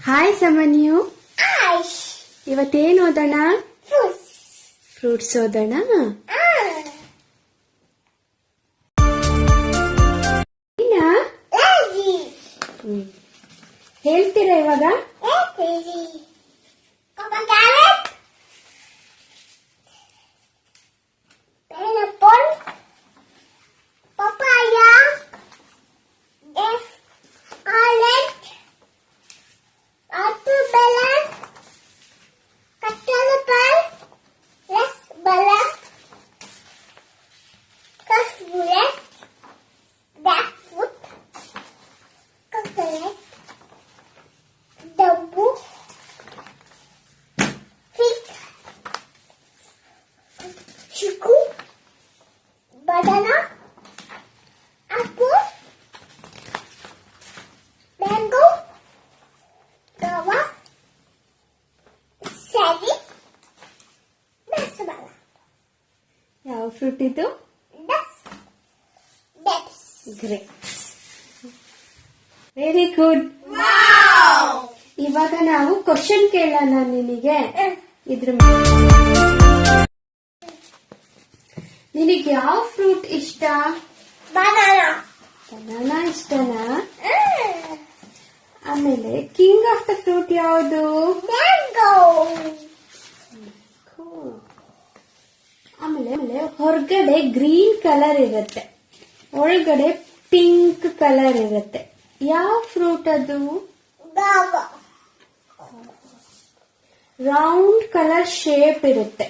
Hi ಸಮನ್ಯು, ಇವತ್ತೇನು ಓದೋಣ? Fruits ಓದೋಣ. ಹೇಳ್ತೀರಾ ಇವಾಗ? Banana, apple, mango, guava, cherry, marshmallow. ಯಾವ ಫ್ರೂಟ್ ಇದು? That's grapes. Very good. ಇವಾಗ ನಾವು ಕ್ವಶನ್ ಕೇಳೋಣ ನಿನಗೆ. ಇದ್ರ ನಿನಗೆ ಯಾವ ಫ್ರೂಟ್ ಇಷ್ಟ? banana. ಬನಾನಾ ಇಷ್ಟನಾ? ಆಮೇಲೆ ಕಿಂಗ್ ಆಫ್ ದ ಫ್ರೂಟ್ ಯಾವುದು? Mango. ಆಮೇಲೆ ಹೊರಗಡೆ ಗ್ರೀನ್ ಕಲರ್ ಇರುತ್ತೆ, ಒಳಗಡೆ ಪಿಂಕ್ ಕಲರ್ ಇರುತ್ತೆ. ಯಾವ ಫ್ರೂಟ್ ಅದು? Guava. ರೌಂಡ್ ಕಲರ್ ಶೇಪ್ ಇರುತ್ತೆ,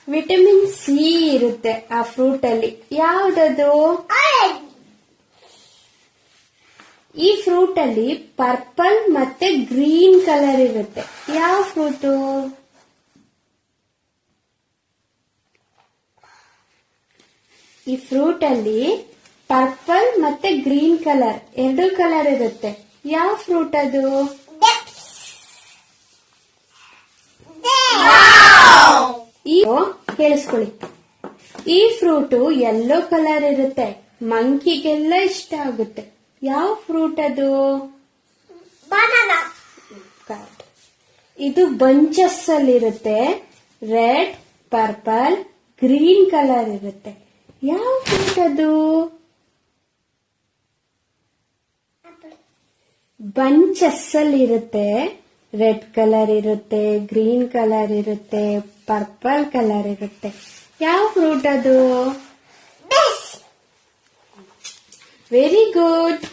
ವಿಟಮಿನ್ ಸಿ ಇರುತ್ತೆ ಆ ಫ್ರೂಟ್ ಅಲ್ಲಿ. ಯಾವ್ದದು? Orange. ಈ ಫ್ರೂಟ್ ಅಲ್ಲಿ ಪರ್ಪಲ್ ಮತ್ತೆ ಗ್ರೀನ್ ಕಲರ್ ಇರುತ್ತೆ. ಯಾವ ಫ್ರೂಟು? ಈ ಫ್ರೂಟ್ ಅಲ್ಲಿ ಪರ್ಪಲ್ ಮತ್ತೆ ಗ್ರೀನ್ ಕಲರ್ ಎರಡು ಕಲರ್ ಇರುತ್ತೆ. ಯಾವ ಫ್ರೂಟ್ ಅದು? ಕೇಳಿಸ್ಕೊಳ್ಳಿ, ಈ ಫ್ರೂಟು ಯೆಲ್ಲೋ ಕಲರ್ ಇರುತ್ತೆ, ಮಂಕಿಗೆಲ್ಲ ಇಷ್ಟ ಆಗುತ್ತೆ. ಯಾವ ಫ್ರೂಟ್ ಅದು? Banana. ಇದು ಬಂಚಸ್ ಅಲ್ಲಿ ಇರುತ್ತೆ, ರೆಡ್, ಪರ್ಪಲ್, ಗ್ರೀನ್ ಕಲರ್ ಇರುತ್ತೆ. ಯಾವ ಫ್ರೂಟ್ ಅದು? ಬಂಚಸ್ ಅಲ್ಲಿ ಇರುತ್ತೆ, ರೆಡ್ ಕಲರ್ ಇರುತ್ತೆ, ಗ್ರೀನ್ ಕಲರ್ ಇರುತ್ತೆ, ಪರ್ಪಲ್ ಕಲರ್ ಇರುತ್ತೆ. ಯಾವ ಫ್ರೂಟ್ ಅದು? This. Very good.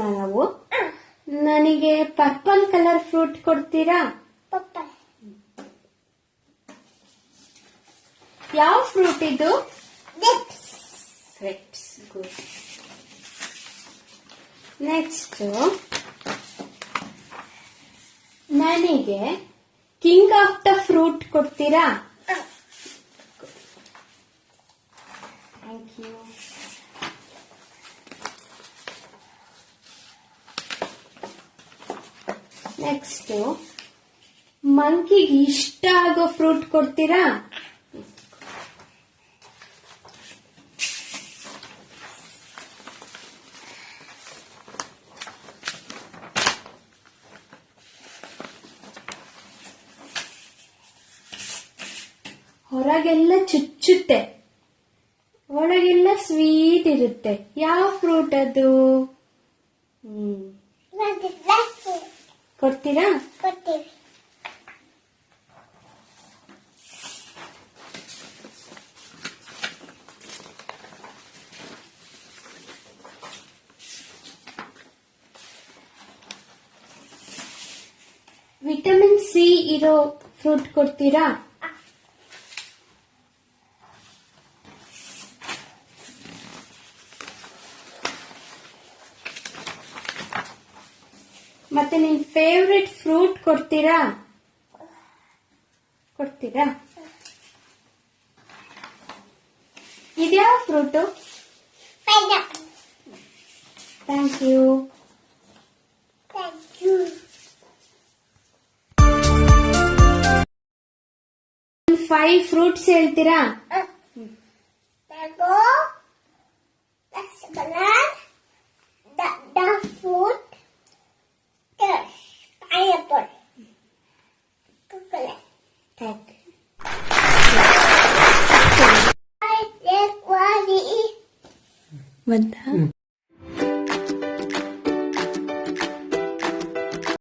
ನಾವು ನನಗೆ ಪರ್ಪಲ್ ಕಲರ್ ಫ್ರೂಟ್ ಕೊಡ್ತೀರಾ? Purple. ಯಾವ ಫ್ರೂಟ್ ಇದು? Grapes. ಗ್ರೇಪ್ಸ್. ಗುಡ್. ನೆಕ್ಸ್ಟ್ ನನಗೆ ಕಿಂಗ್ ಆಫ್ ದ ಫ್ರೂಟ್ ಕೊಡ್ತೀರಾ? Thank you. ನೆಕ್ಸ್ಟ್ ಮಂಕಿಗೆ ಇಷ್ಟ ಆಗೋ ಫ್ರೂಟ್ ಕೊಡ್ತೀರಾ? ಹೊರಗೆಲ್ಲ ಚುಚ್ಚುತ್ತೆ, ಒಳಗೆಲ್ಲ ಸ್ವೀಟ್ ಇರುತ್ತೆ. ಯಾವ ಫ್ರೂಟ್ ಅದು? ಕೊಡ್ತೀರಾ? Purple. ವಿಟಮಿನ್ ಸಿ ಇರೋ ಫ್ರೂಟ್ ಕೊಡ್ತೀರಾ? ಮತ್ತೆ ನಿನ್ ಫೇವ್ರೆಟ್ ಫ್ರೂಟ್ ಕೊಡ್ತೀರಾ? ಇದ್ಯಾವ fruit? Pineapple. Thank you. Thank you. 5 fruits ಹೇಳ್ತೀರಾ? Mango, that's banana, Tag. I like Wally. ಬಂದ